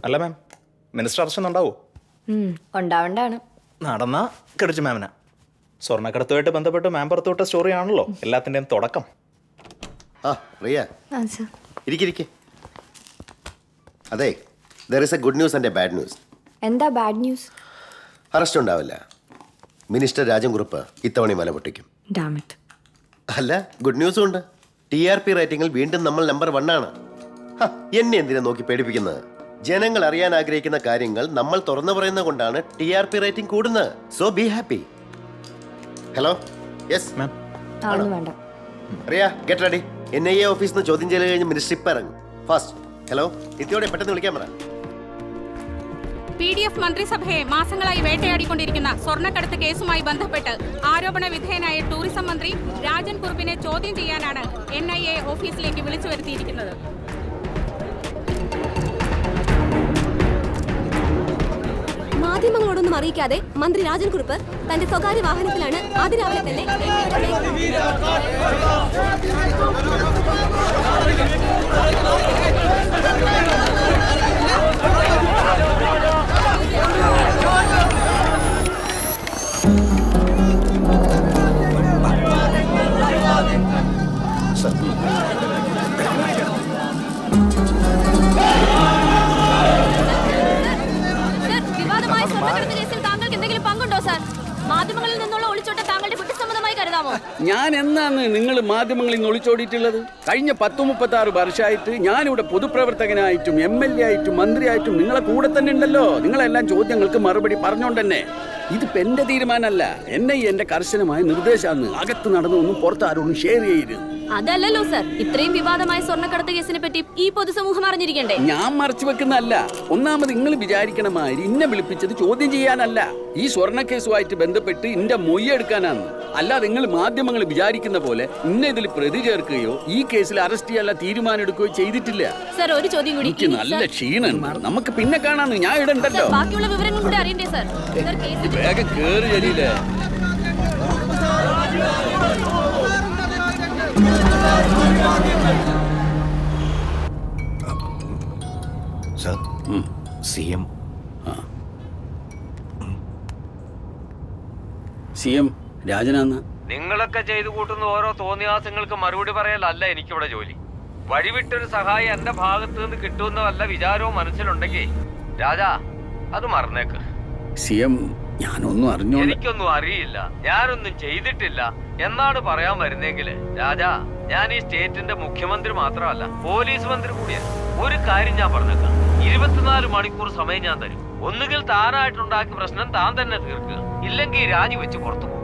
അല്ല മാം, minister arrest ഉണ്ടാവോ? ഉണ്ടാവണ്ടാണ്. നടന്നാ കടിച്ചു മാമിന. സ്വർണ്ണക്കടത്തുമായിട്ട് ബന്ധപ്പെട്ട് മാം പുറത്തുവിട്ട സ്റ്റോറിയാണല്ലോ എല്ലാത്തിൻ്റെയും തുടക്കം. ആ റിയ ഇരിക്കിരിക്കെ. അതെ, there is A good news and A bad news. എന്താ ബാഡ് ന്യൂസ്? അറസ്റ്റ് ഉണ്ടാവില്ല. മിനിസ്റ്റർ രാജൻകുറുപ്പ് ഇത്തവണ മല പൊട്ടിക്കും. അല്ല, ഗുഡ് ന്യൂസും ഉണ്ട്. TRP റേറ്റിംഗിൽ വീണ്ടും നമ്മൾ നമ്പർ 1 ആണ്. എന്നെ എന്തിനാ നോക്കി പേടിപ്പിക്കുന്നത്? ജനങ്ങൾ അറിയാൻ ആഗ്രഹിക്കുന്ന കാര്യങ്ങൾ നമ്മൾ തുറന്നു പറയുന്നത് കൊണ്ടാണ് TRP റേറ്റിംഗ് കൂടുന്നത്. So be happy. Hello, yes ma'am. ഒന്നും വേണ്ട. Riya, get ready. NIA ഓഫീസിൽ നിന്ന് ചോദ്യം ചെയ്യൽ കഴിഞ്ഞ് മിനിസ്റ്റർ ഇപ്പം ഇറങ്ങും. ഫാസ്റ്റ്. ഹലോ, ഇത്തിയോടെ പെട്ടെന്ന് വിളിക്കാൻ പറ. PDF മന്ത്രിസഭയെ മാസങ്ങളായി വേട്ടയാടിക്കൊണ്ടിരിക്കുന്ന സ്വർണ്ണക്കടത്ത് കേസുമായി ബന്ധപ്പെട്ട് ആരോപണ വിധേയനായ ടൂറിസം മന്ത്രി രാജൻ കുറുപ്പിനെ ചോദ്യം ചെയ്യാനാണ് NIA ഓഫീസിലേക്ക് വിളിച്ചു വരുത്തിയിരിക്കുന്നത്. മാധ്യമങ്ങളോടൊന്നും അറിയിക്കാതെ മന്ത്രി രാജൻ കുറുപ്പ് തന്റെ സ്വകാര്യ വാഹനത്തിലാണ് അതിരാവിലെ തന്നെ വിവാദമായ സ്വർണ്ണക്കടത്ത് കേസിൽ താങ്കൾക്ക് എന്തെങ്കിലും പങ്കുണ്ടോ സാർ? മാധ്യമങ്ങളിൽ നിന്നുള്ള ഒളിച്ചോട്ട താങ്കളുടെ കുറ്റസമ്മതമായി കരുതാമോ? ഞാൻ എന്നാണ് നിങ്ങൾ മാധ്യമങ്ങളിൽ നിന്ന് ഒളിച്ചോടിയിട്ടുള്ളത്? കഴിഞ്ഞ 36 വർഷമായിട്ട് ഞാനിവിടെ പൊതുപ്രവർത്തകനായിട്ടും MLA ആയിട്ടും മന്ത്രിയായിട്ടും നിങ്ങളെ കൂടെ തന്നെ ഉണ്ടല്ലോ. നിങ്ങളെല്ലാം ചോദ്യങ്ങൾക്ക് മറുപടി പറഞ്ഞോണ്ട് തന്നെ. ഇതിപ്പോ എന്റെ തീരുമാനമല്ല, എന്റെ കർശനമായ നിർദ്ദേശമാണ്. അകത്ത് നടന്നൊന്നും പുറത്ത് ആരോടും ഷെയർ ചെയ്യരുത്. അതല്ലല്ലോ സാർ, ഇത്രയും വിവാദമായ സ്വർണ്ണക്കടത്ത് കേസിനെ പറ്റി ഈ പൊതുസമൂഹം അറിഞ്ഞിരിക്കണ്ടേ? ഞാൻ മറച്ചു വെക്കുന്നല്ല. ഒന്നാമത് നിങ്ങൾ വിചാരിക്കണ മാതിരി ഇന്നെ വിളിപ്പിച്ചത് ചോദ്യം ചെയ്യാനല്ല, ഈ സ്വർണ്ണ കേസുമായിട്ട് ബന്ധപ്പെട്ട് ഇന്റെ മൊയ്യെടുക്കാനാണ്. അല്ലാതെ നിങ്ങൾ മാധ്യമങ്ങൾ വിചാരിക്കുന്ന പോലെ ഇന്നെ ഇതിൽ പ്രതി ചേർക്കുകയോ ഈ കേസിൽ അറസ്റ്റ് ചെയ്യാനുള്ള തീരുമാനം എടുക്കുകയോ ചെയ്തിട്ടില്ല. സാർ, ഒരു ചോദ്യം കൂടി. എനിക്ക് നല്ല ക്ഷീണുണ്ട്. നമുക്ക് പിന്നെ കാണാന്ന്. ഞാൻ ഇടണ്ടല്ലോ. ബാക്കിയുള്ള വിവരങ്ങൾ കൂടി അറിയണ്ടേ സാർ? വേഗം കേറി ജലീലേ. Sir, CM രാജനാന്ന്. നിങ്ങളൊക്കെ ചെയ്തു കൂട്ടുന്ന ഓരോ തോന്നിയാസങ്ങൾക്ക് മറുപടി പറയലല്ല എനിക്കിവിടെ ജോലി. വഴിവിട്ടൊരു സഹായം എന്റെ ഭാഗത്ത് നിന്ന് കിട്ടുമെന്ന വല്ല വിചാരവും മനസ്സിലുണ്ടെങ്കിൽ രാജാ അത് മറന്നേക്ക്. ഞാനൊന്നും അറിഞ്ഞു. എനിക്കൊന്നും അറിയില്ല, ഞാനൊന്നും ചെയ്തിട്ടില്ല എന്നാണ് പറയാൻ വരുന്നെങ്കിൽ രാജാ, ഞാൻ ഈ സ്റ്റേറ്റിന്റെ മുഖ്യമന്ത്രി മാത്രമല്ല പോലീസ് മന്ത്രി കൂടിയാണ്. ഒരു കാര്യം ഞാൻ പറഞ്ഞേക്കാം, 24 മണിക്കൂർ സമയം ഞാൻ തരും. ഒന്നുകിൽ താനായിട്ടുണ്ടാക്കിയ പ്രശ്നം താൻ തന്നെ തീർക്കുക, ഇല്ലെങ്കിൽ രാജിവെച്ച് പുറത്തു പോകുക.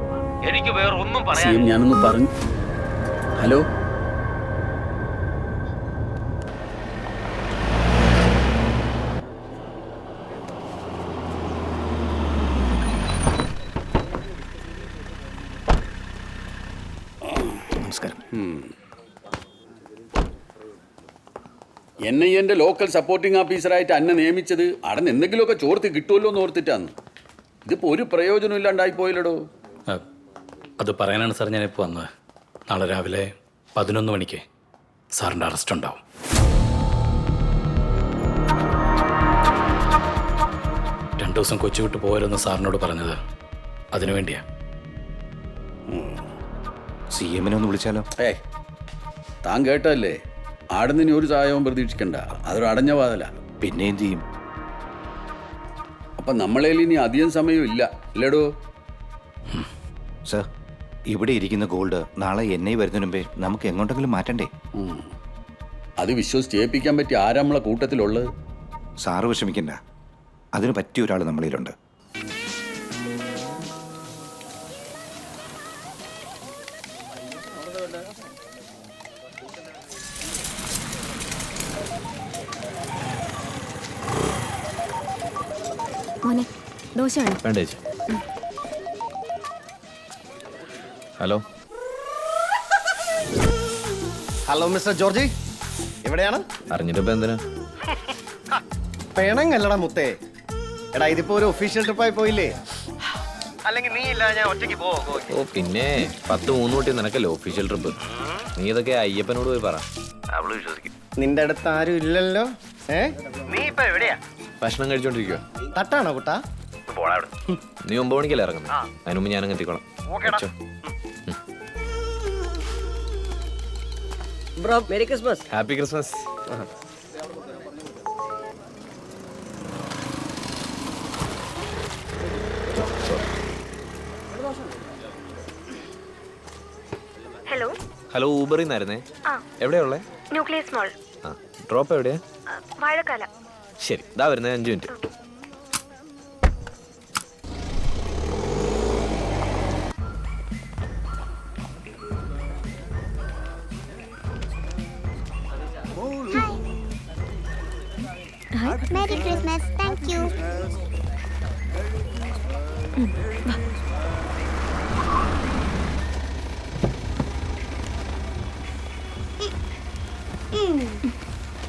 എനിക്ക് വേറെ ഒന്നും പറയാൻ. ഞാനൊന്ന് പറഞ്ഞു. ഹലോ, നമസ്കാരം. NIA ലോക്കൽ സപ്പോർട്ടിംഗ് ഓഫീസറായിട്ട് അന്നെ നിയമിച്ചത് അവിടെ എന്തെങ്കിലുമൊക്കെ ചോർത്ത് കിട്ടുമല്ലോ എന്ന് ഓർത്തിട്ടാണ്. ഇതിപ്പോ ഒരു പ്രയോജനം ഇല്ലാണ്ടായി പോയില്ലടോ. അത് പറയാനാണ് സാർ ഞാനിപ്പോൾ വന്നത്. നാളെ രാവിലെ 11 മണിക്ക് സാറിൻ്റെ അറസ്റ്റ് ഉണ്ടാവും. രണ്ടു ദിവസം കൊച്ചു വിട്ട് പോയതെന്ന് സാറിനോട് പറഞ്ഞത് അതിനുവേണ്ടിയാ. CM-നെ ഒന്ന് വിളിച്ചാലോ? താൻ കേട്ടല്ലേ, ആടുന്ന് ഇനി ഒരു സഹായവും പ്രതീക്ഷിക്കണ്ട. അതൊരു അടഞ്ഞ വാതില. പിന്നെ എന്ത് ചെയ്യും? അപ്പൊ നമ്മളേൽ ഇനി അധികം സമയം ഇല്ല അല്ലേടോ? സർ, ഇവിടെ ഇരിക്കുന്ന ഗോൾഡ് നാളെ NIA വരുന്നതിന് മുമ്പേ നമുക്ക് എങ്ങോട്ടെങ്കിലും മാറ്റണ്ടേ? അത് വിശ്വസിച്ച് ഏൽപ്പിക്കാൻ പറ്റി ആരാ നമ്മളെ കൂട്ടത്തിലുള്ളത്? സാറ് വിഷമിക്കണ്ട, അതിന് പറ്റിയ ഒരാൾ നമ്മളിലുണ്ട്. മോനെ, ദോശ വേണം? വേണ്ട ചേച്ചി. ഹലോ ഹലോ മിസ്റ്റർ ജോർജി, എവിടെയാണ്? അറിഞ്ഞിട്ടിപ്പോ എന്തിനാ? പേണങ്ങല്ലടാ മുത്തേ. എടാ, ഇതിപ്പോ ഒരു ഒഫീഷ്യൽ ട്രിപ്പായി പോയില്ലേ? അല്ലെങ്കിൽ നീ ഇല്ല ഞാൻ ഒറ്റയ്ക്ക് പോവോ? ഓ പിന്നെ 10-3 തൊട്ടി നിനക്കല്ലേ ഒഫീഷ്യൽ ട്രിപ്പ്. നീ ഇതൊക്കെ അയ്യപ്പനോട് പോയി പറ, അവള് വിശ്വസിക്കും. നിന്റെ അടുത്ത് ആരും ഇല്ലല്ലോ. നീ ഇപ്പൊ എവിടെയാ? ഭക്ഷണം കഴിച്ചോണ്ടിരിക്കുക. തട്ടാണോ കുട്ടാ? നീ 9 മണിക്കല്ലേ ഇറങ്ങുന്നത്? അതിന് മുമ്പ് ഞാനങ്ങ് എത്തിക്കോളാം. വെച്ചോ. Bro merry Christmas. Happy Christmas. Hello hello, ഊബറിൽ നിന്നായിരുന്നേ. എവിടെയാ ഉള്ളേ? ന്യൂക്ലിയസ് മോൾ, ആ, ഡ്രോപ്പ് എവിടെയാ? വാഴക്കാല. ശരി, ഇതാ വരുന്നേ, 5 minute. Merry Christmas. Thank you.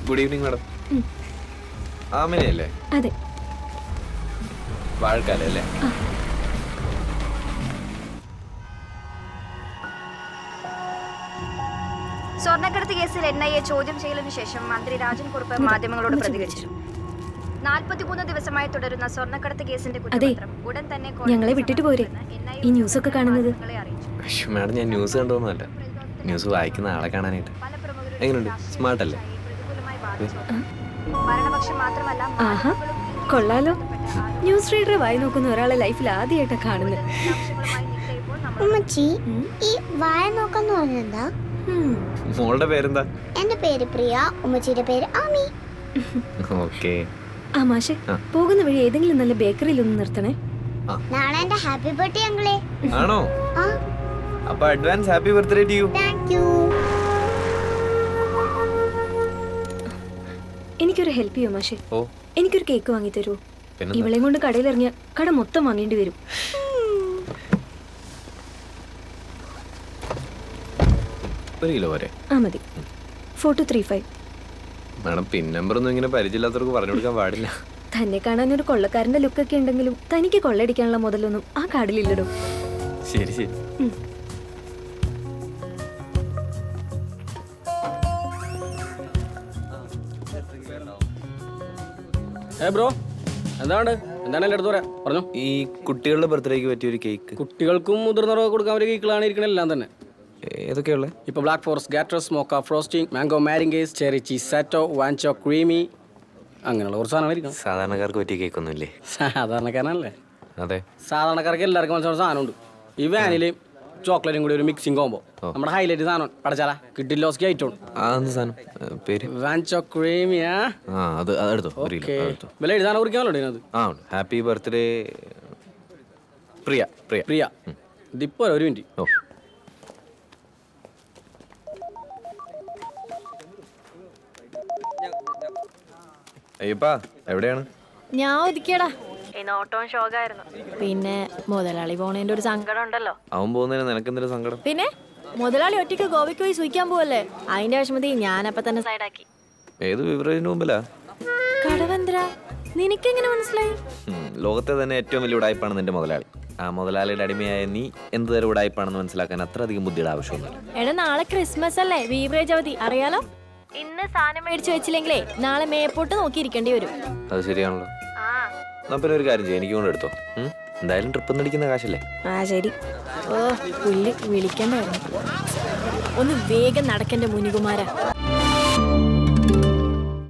Good evening madam. ആമിനയല്ലേ? അതെ. വാഴക്കാല അല്ലേ? സ്വർണ്ണക്കടത്ത് കേസിൽ NIA ചോദ്യം ചെയ്യലിന് ശേഷം മന്ത്രി രാജൻ കുറുപ്പ് മാധ്യമങ്ങളോട് പ്രതികരിച്ചു. 43 ദിവസമായി തുടരുന്ന സ്വർണ്ണക്കടത്ത് കേസിന്റെ കുറ്റപത്രം ഉടൻ തന്നെ ഞങ്ങളെ വിട്ടിട്ട് പോരെ. ഈ ന്യൂസ് ഒക്കെ കാണുന്നത് മാഡം, ഞാൻ ന്യൂസ് കണ്ടോന്നല്ല, ന്യൂസ് വായിക്കുന്ന ആളെ കാണാനായിട്ട്. എങ്ങനെയുണ്ട്? സ്മാർട്ട് അല്ലേ? ഭരണപക്ഷം മാത്രമല്ല. ആഹാ, കൊള്ളാലോ. ന്യൂസ് റീഡറെ വായി നോക്കുന്ന ഒരാളെ ലൈഫിൽ ആദ്യമായിട്ടാ കാണുന്നത്. ഉമ്മച്ചി, ഈ വായ നോക്കാന്ന് പറഞ്ഞെന്താ? മോളുടെ പേരെന്താ? എന്റെ പേര് പ്രിയ, ഉമ്മച്ചിയുടെ പേര് ആമി. ഓക്കേ. ആ മാഷെ, പോകുന്ന വഴി ഏതെങ്കിലും നല്ല ബേക്കറിയിൽ ഒന്ന് നിർത്തണേ. നാളെ എന്റെ ഹാപ്പി ബർത്ത്ഡേ അങ്കിളെ. ആണോ? അപ്പൊ advance happy birthday to you. Thank you. എനിക്കൊരു ഹെൽപ്പ് ചെയ്യോ മാഷെ? ഓ, എനിക്കൊരു കേക്ക് വാങ്ങി തരുമോ? ഇവളെയും കൊണ്ട് കടയിൽ ഇറങ്ങിയ കട മൊത്തം വാങ്ങേണ്ടി വരും. 1 കിലോ വരെ. ആ മതി. 4235. മാഡം, പിൻ നമ്പർ ഒന്നും ഇങ്ങനെ പരിചയമില്ലാത്തവർക്ക് പറഞ്ഞു കൊടുക്കാൻ പാടില്ല. തന്നെ കാണാൻ ഒരു കൊള്ളക്കാരന്റെ ലുക്കൊക്കെ ഉണ്ടെങ്കിലും തനിക്ക് കൊള്ളയടിക്കാനുള്ള മുതലൊന്നും ആ കാർഡിലില്ലടോ. ശരി ശരി. ബ്രോ, എന്താണ് എന്റെ അടുത്ത് പറയാം? പറഞ്ഞു. ഈ കുട്ടികളുടെ ബർത്ത്ഡേക്ക് പറ്റിയ ഒരു കേക്ക്. കുട്ടികൾക്കും മുതിർന്നവർക്ക് കൊടുക്കാൻ പറ്റിയ കേക്കുകളാണ് ഇരിക്കണെല്ലാം തന്നെ. ഏതൊക്കെയുള്ളത്? ഇപ്പൊ ബ്ലാക്ക് ഫോറസ്റ്റ്, ഗാറ്റർ, സ്മോക്ക, frosting, mango meringues, cherry cheese സാറ്റോ, വാൻചോ ക്രീമി, അങ്ങനെയുള്ള കുറച്ച് സാധനമായിരിക്കും. സാധാരണക്കാർക്ക് പറ്റിയ കേക്ക് ഒന്നുമില്ലേ? സാധാരണക്കാരനല്ലേ? അതെ, സാധാരണക്കാർക്ക് എല്ലാവർക്കും മനസ്സിലാവുന്ന സാധനമുണ്ട്. ഈ വാനിലയും ചോക്ലേറ്റും കൂടി ഒരു മിക്സിംഗ് കോമ്പോ നമ്മുടെ ഹൈലൈറ്റ് സാധനം. പടച്ചാല കിഡിലോസ്കി ഐറ്റം. പേര് വാൻചോ ക്രീമിയാ. അത് എടുത്തോ, 1 കിലോ എടുത്തോ. വില എഴുതാൻ കുറിക്കാമല്ലോ ഇതിനകത്ത്. ഹാപ്പി ബർത്ത്ഡേ പ്രിയ. പ്രിയ പ്രിയ. ഇതിപ്പോ 1 മിനിറ്റ്. ഓ, അയ്യപ്പാ എവിടെയാണ്? ഞാൻ ഒതുക്കിയടാ. ഓട്ടോൺ ഷോക്കായിരുന്നു. പിന്നെ മുതലാളി പോണേന്റെ ഒരു സങ്കടം ഉണ്ടല്ലോ. അവൻ പോകുന്നതിന് നിനക്കെന്തൊരു സങ്കടം? പിന്നെ മുതലാളി ഒറ്റയ്ക്ക് ഗോവയ്ക്ക് പോയി സൂയിക്കാൻ പോവല്ലേ, അതിന്റെ വിഷമത്തിൽ ഞാനപ്പ തന്നെ സൈഡാക്കി. ഏത് വിവരത്തിന് മുമ്പിലാ? കടവന്ത്ര, നിനക്കെങ്ങനെ മനസ്സിലായി? ലോകത്തെ തന്നെ ഏറ്റവും വലിയ ഉടായ്പാണ് നിന്റെ മുതലാളി. ആ മുതലാളിയുടെ അടിമയായ നീ എന്ത് തരം ഉടായ്പാണെന്ന് മനസ്സിലാക്കാൻ അത്ര അധികം ബുദ്ധിയുടെ ആവശ്യമൊന്നുമില്ല. എടാ, നാളെ ക്രിസ്മസ് അല്ലേ, ബീവറേജ് അവധി അറിയാലോ. ഇന്ന് സാധനം മേടിച്ചു വെച്ചില്ലെങ്കിലേ നാളെ മേപ്പോട്ട് നോക്കിയിരിക്കേണ്ടി വരും. അത് ശരിയാണല്ലോ. എന്നാ പിന്നെ ഒരു കാര്യം ചെയ്യാം, എനിക്ക് കൊണ്ട് എടുത്തോ. എന്തായാലും ട്രിപ്പ് അടിക്കുന്ന കാശല്ലേ? ആ ശരി. ഓ പുള്ളി വിളിക്കണ്ടായിരുന്നു. ഒന്ന് വേഗം നടക്കണ്ട മുനികുമാര.